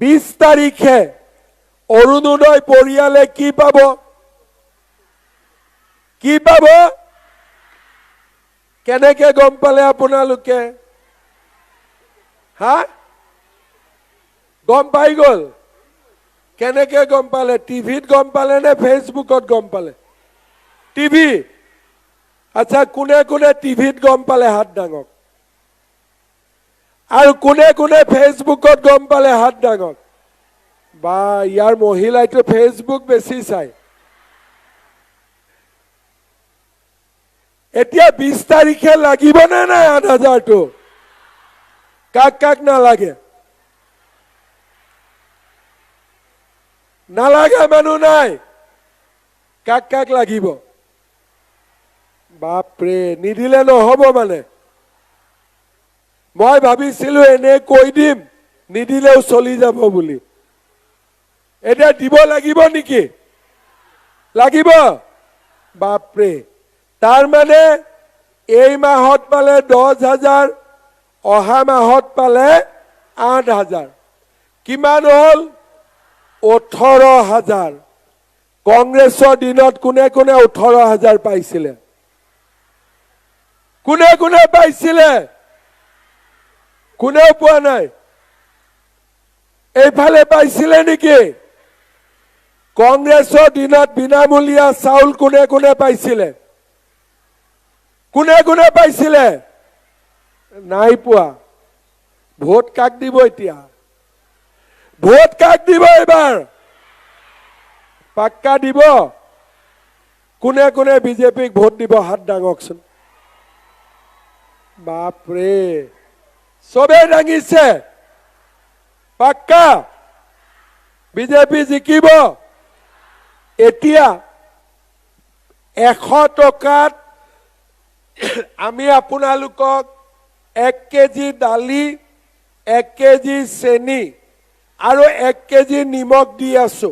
20 তাৰিখে অৰুণোদয় পৰিয়ালে কি পাব? কি পাব? কেনেকে গম পালে আপোনালোকে? হা? গম পাই গল? কেনেকে গম পালে? টিভিত গম পালে নে ফেচবুকত গম পালে? টিভি। আচ্ছা, কোনে কোনে টিভিত গম পালে হাত দাঙক। আৰু কোনে কোনে ফেচবুকত গম পালে হাত দাঙক। বা ইয়াৰ মহিলাইটো ফেচবুক বেছি চাই। এতিয়া 20 তাৰিখে লাগিব নে নাই 8,000টো? কাক কাক নালাগে? নালাগে মানুহ নাই? কাক কাক লাগিব? বাপৰে, নিদিলে নহব মানে। মই ভাবিছিলো এনে কৈ দিম, নিদিলেও চলি যাব বুলি। এতিয়া দিব লাগিব নেকি? লাগিব? বাপৰে, তাৰ মানে এই মাহত পালে 10,000, অহা মাহত পালে 8,000। কিমান হল? 18,000। কংগ্ৰেছৰ দিনত কোনে কোনে 18,000 পাইছিলে? কোনে কোনে পাইছিলে? কোনেও পোৱা নাই? এইফালে পাইছিলে নেকি? কংগ্ৰেছৰ দিনত বিনামূলীয়া চাউল কোনে কোনে পাইছিলে? কোনে কোনে পাইছিলে? নাই পোৱা। ভোট কাক দিব এতিয়া? ভোট কাক দিব এবাৰ? পাক্কা দিব? কোনে কোনে বিজেপিক ভোট দিব হাত দাঙকচোন। বাপৰে, চবে দাঙিছে। পাক্কা বিজেপি জিকিব। এতিয়া 100 টকাত আমি আপোনালোকক 1 কেজি দালি, 1 কেজি চেনি আৰু 1 কেজি নিমখ দি আছো।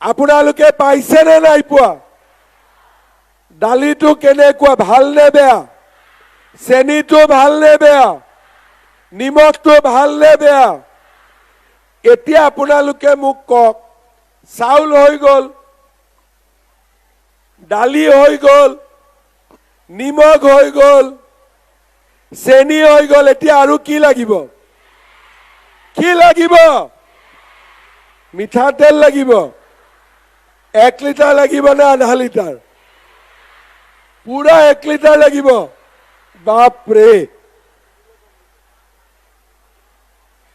আপোনালোকে পাইছে নে নাই পোৱা? দালিটো কেনেকুৱা, ভাল নে বেয়া? চেনিটো ভাল নে বেয়া? নিমখটো ভাল নে বেয়া? এতিয়া আপোনালোকে মোক কওক, চাউল হৈ গল, দালি হৈ গল, নিমখ হৈ গল, চেনি হৈ গল, এতিয়া আৰু কি লাগিব? কি লাগিব? মিঠাতেল লাগিব। 1 লিটাৰ লাগিব নে আধা লিটাৰ? পুৰা 1 লিটাৰ লাগিব। বাপৰে,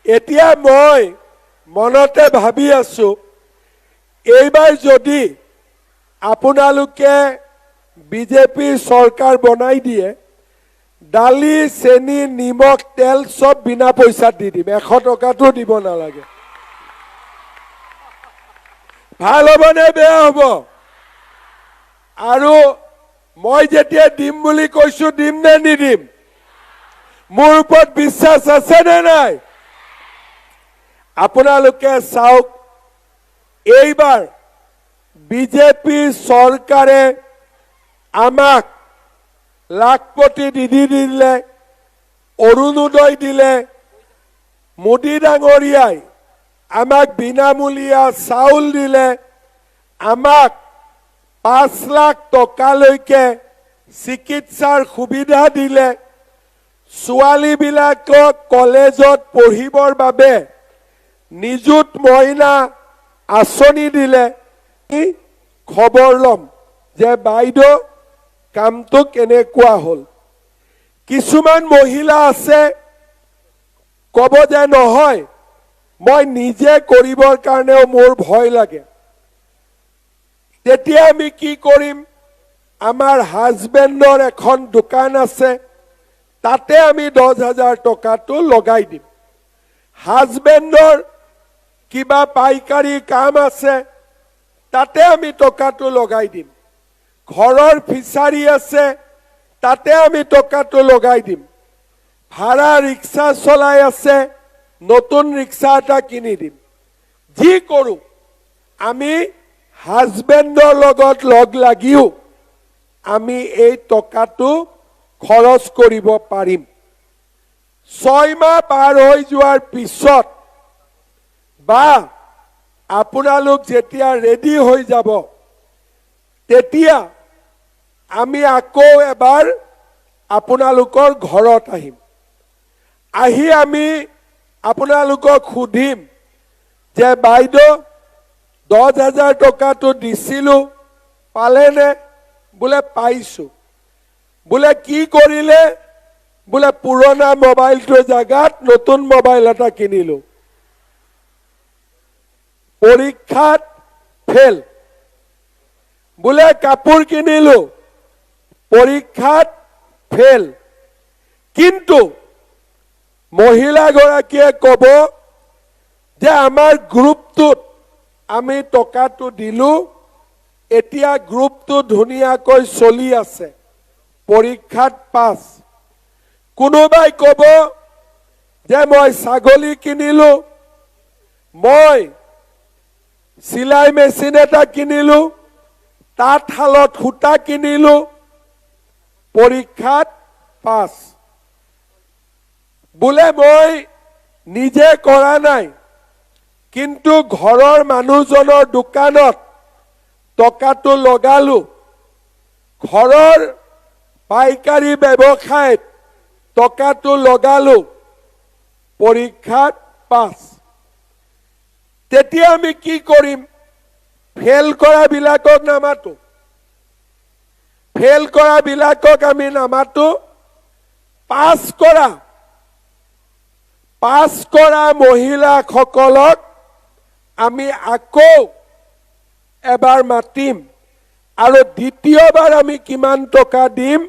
এতিয়া মই মনতে ভাবি আছো, এইবাৰ যদি আপোনালোকে বিজেপি চৰকাৰ বনাই দিয়ে, দালি, চেনি, নিমখ, তেল সব বিনা পইচাত দি দিম। 100 টকাটো দিব নালাগে। ভাল হ'ব নে বেয়া হ'ব? আৰু মই যেতিয়া দিম বুলি কৈছো, দিম নে নিদিম? মোৰ ওপৰত বিশ্বাস আছে নে নাই? আপোনালোকে চাওক, এইবাৰ বিজেপি চৰকাৰে আমাক লাখপতি নিধি দিলে, অৰুণোদয় দিলে। মোদী ডাঙৰীয়াই আমাক বিনামূলীয়া চাউল দিলে, আমাক 5 লাখ টকালৈকে চিকিৎসাৰ সুবিধা দিলে, ছোৱালীবিলাকক কলেজত পঢ়িবৰ বাবে নিযুত মইনা আঁচনি দিলে। খবৰ লম যে বাইদেউ কামটো কেনেকুৱা হল। কিছুমান মহিলা আছে কব যে নহয়, মই নিজে কৰিবৰ কাৰণেও মোৰ ভয় লাগে। তেতিয়া আমি কি কৰিম? আমাৰ হাজবেণ্ডৰ এখন দোকান আছে, তাতে আমি 10,000 টকাটো লগাই দিম। হাজবেণ্ডৰ কিবা পাইকাৰী কাম আছে, তাতে আমি টকাটো লগাই দিম। ঘৰৰ ফিচাৰী আছে, তাতে আমি টকাটো লগাই দিম। ভাড়া ৰিক্সা চলাই আছে, নতুন ৰিক্সা এটা কিনি দিম। যি কৰো আমি হাজবেণ্ডৰ লগত লগ লাগিও আমি এই টকাটো খৰচ কৰিব পাৰিম। 6 মাহ পাৰ হৈ যোৱাৰ পিছত বা আপোনালোক যেতিয়া ৰেডি হৈ যাব তেতিয়া আমি আকৌ এবাৰ আপোনালোকৰ ঘৰত আহিম। আহি আমি আপোনালোকক সুধিম যে বাইদেউ 10,000 টকাটো দিছিলো পালেনে? বোলে পাইছো। বোলে কি কৰিলে? বোলে পুৰণা মোবাইলটোৰ জাগাত নতুন মোবাইল এটা কিনিলো। পৰীক্ষাত ফেল। বোলে কাপোৰ কিনিলো, পৰীক্ষাত ফেল। কিন্তু মহিলাগৰাকীয়ে ক'ব যে আমাৰ গ্ৰুপটোত আমি টকাটো দিলো, এতিয়া গ্ৰুপটো ধুনীয়াকৈ চলি আছে, পৰীক্ষাত পাছ। কোনোবাই ক'ব যে মই ছাগলী কিনিলো, মই চিলাই মেচিন এটা কিনিলো, তাঁতশালত সূতা কিনিলো, পৰীক্ষাত পাছ। বোলে মই নিজে কৰা নাই, কিন্তু ঘৰৰ মানুহজনৰ দোকানত টকাটো লগালো, ঘৰৰ পাইকাৰী ব্যৱসায়ত টকাটো লগালো, পৰীক্ষাত পাছ। তেতিয়া আমি কি কৰিম? ফেল কৰা বিলাকক নামাতো, ফেল কৰা বিলাকক আমি নামাতো, পাছ কৰা মহিলাসকলক আমি আকৌ এবাৰ মাতিম আৰু দ্বিতীয়বাৰ আমি কিমান টকা দিম?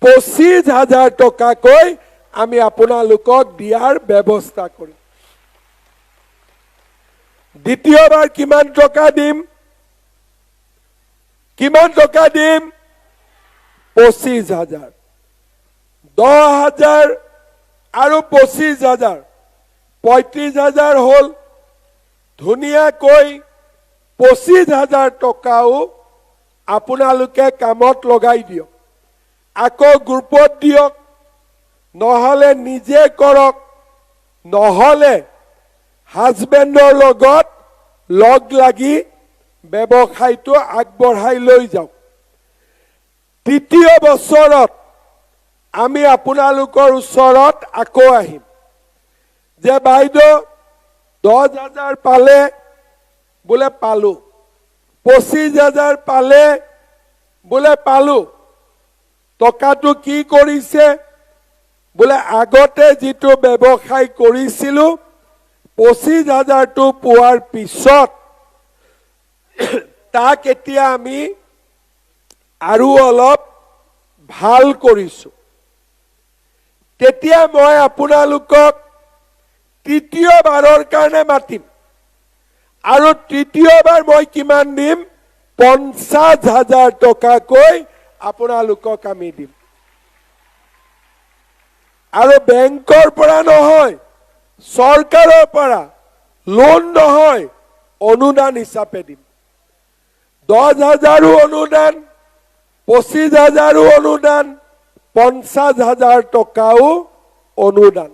25,000 টকাকৈ আমি আপোনালোকক দিয়াৰ ব্যৱস্থা কৰিম। দ্বিতীয়বাৰ কিমান টকা দিম? কিমান টকা দিম? 25,000। 10,000 আৰু 25,000, 35,000 হ'ল। ধুনীয়াকৈ 25,000 টকাও আপোনালোকে কামত লগাই দিয়ক। আকৌ গ্ৰুপত দিয়ক, নহলে নিজে কৰক, নহলে হাজবেণ্ডৰ লগত লগ লাগি ব্যৱসায়টো আগবঢ়াই লৈ যাওক। তৃতীয় বছৰত আমি আপোনালোকৰ ওচৰত আকৌ আহিম যে বাইদেউ 10,000 পালে? বোলে পালো। 25,000 পালে? বোলে পালো। টকাটো কি কৰিছে? বোলে আগতে যিটো ব্যৱসায় কৰিছিলো, 25,000টো পোৱাৰ পিছত তাক এতিয়া আমি আৰু অলপ ভাল কৰিছো। তেতিয়া মই আপোনালোকক তৃতীয়বাৰৰ কাৰণে মাতিম আৰু তৃতীয়বাৰ মই কিমান দিম? 50,000 টকাকৈ আপোনালোকক আমি দিম। আৰু বেংকৰ পৰা নহয়, চৰকাৰৰ পৰা লোন নহয়, অনুদান হিচাপে দিম। 10,000ও অনুদান, 25,000ও অনুদান, 50,000 টকাও অনুদান।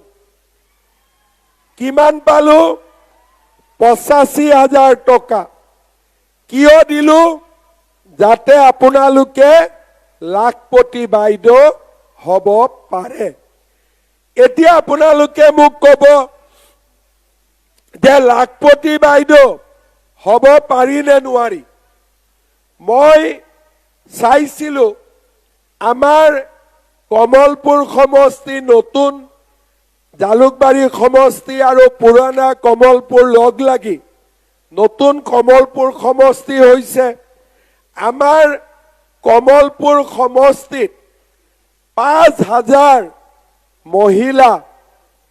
কিমান পালো? 85,000 টকা। কিয় দিলো? যাতে আপোনালোকে লাখপতি বাইদেউ হ'ব পাৰে। এতিয়া আপোনালোকে মোক ক'ব যে লাখপতি বাইদেউ হ'ব পাৰি নে নোৱাৰি? মই চাইছিলো আমাৰ কমলপুৰ সমষ্টি, নতুন জালুকবাৰী সমষ্টি আৰু পুৰণা কমলপুৰ লগ লাগি নতুন কমলপুৰ সমষ্টি হৈছে। আমাৰ কমলপুৰ সমষ্টিত 5,000 মহিলা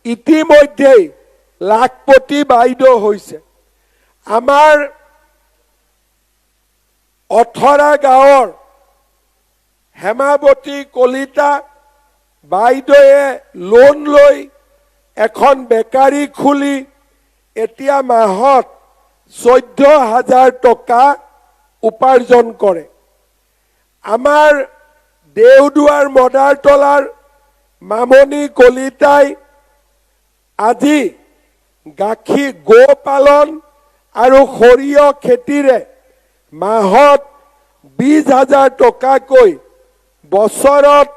ইতিমধ্যেই লাখপতি বাইদেউ হৈছে। আমাৰ 18 গাঁৱৰ হেমাৱতী কলিতা বাইদেৱে লোন লৈ এখন বেকাৰী খুলি এতিয়া মাহত 14,000 টকা উপাৰ্জন কৰে। আমাৰ দেওদুৱাৰ মদাৰতলাৰ মামনি কলিতাই আজি গাখীৰ গো পালন আৰু সৰিয়হ খেতিৰে মাহত 20,000 টকাকৈ বছৰত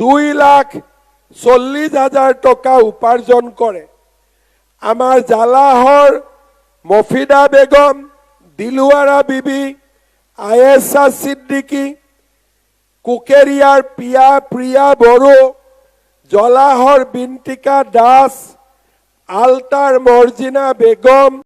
2,40,000 টকা উপাৰ্জন কৰে। আমাৰ জালাহৰ মফিদা বেগম, দিলৱাৰা বিবি, আয়েশা সিদ্দিকী, কুকেৰিয়াৰ প্ৰিয়া বড়ো, জলাহৰ বিন্তিকা দাস, আলতাৰ মৰ্জিনা বেগম,